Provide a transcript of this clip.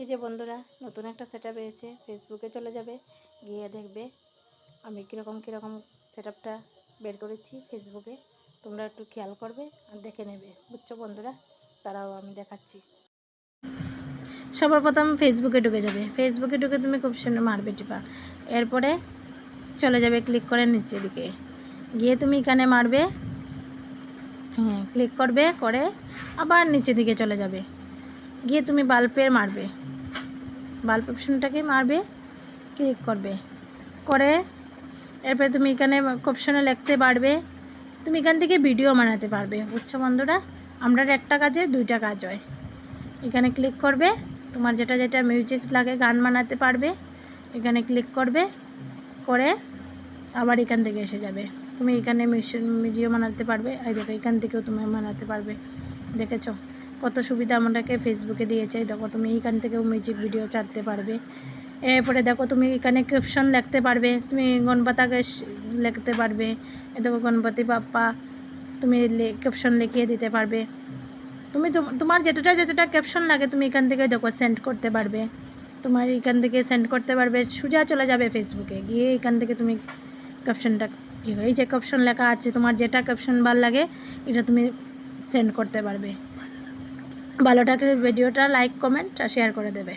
এই যে বন্ধুরা নতুন একটা সেটআপ পেয়েছে, ফেসবুকে চলে যাবে, গিয়ে দেখবে আমি কীরকম সেটআপটা বের করেছি ফেসবুকে। তোমরা একটু খেয়াল করবে আর দেখে নেবে, বুঝছো বন্ধুরা? তারাও আমি দেখাচ্ছি। সবার প্রথম ফেসবুকে ঢুকে যাবে। ফেসবুকে ঢুকে তুমি খুব সুন্দর মারবে টিপা, এরপরে চলে যাবে ক্লিক করে নিচের দিকে, গিয়ে তুমি এখানে মারবে, ক্লিক করবে, করে আবার নিচের দিকে চলে যাবে, গিয়ে তুমি বাল্বের মারবে, বাল্ব অপশনটাকে মারবে, ক্লিক করবে, করে এরপরে তুমি এখানে অপশনে লিখতে পারবে, তুমি এখান থেকে ভিডিও বানাতে পারবে, বুঝছো বন্ধুরা? আমরা একটা কাজে দুইটা কাজ হয়। এখানে ক্লিক করবে, তোমার যেটা যেটা মিউজিক লাগে গান বানাতে পারবে, এখানে ক্লিক করবে, করে আবার এখান থেকে এসে যাবে, তুমি এখানে ভিডিও বানাতে পারবে। এই দেখো এখান থেকেও তুমি বানাতে পারবে, দেখেছো কত সুবিধা আমাদেরকে ফেসবুকে দিয়েছে। দেখো তুমি এইখান থেকেও মিউজিক ভিডিও ছাড়তে পারবে। এরপরে দেখো তুমি এখানে ক্যাপশন লিখতে পারবে, তুমি গণপতাকে লিখতে পারবে, এ দেখো গণপতি বাপ্পা, তুমি ক্যাপশন লিখিয়ে দিতে পারবে। তুমি তোমার যেটা ক্যাপশন লাগে তুমি এখান থেকে দেখো সেন্ড করতে পারবে, তোমার এখান থেকে সেন্ড করতে পারবে, সোজা চলে যাবে ফেসবুকে, গিয়ে এখান থেকে তুমি ক্যাপশনটা এই যে ক্যাপশন লেখা আছে তোমার যেটা ক্যাপশন ভালো লাগে এটা তুমি সেন্ড করতে পারবে। ভালো থাকলে ভিডিওটা লাইক কমেন্ট আর শেয়ার করে দেবে।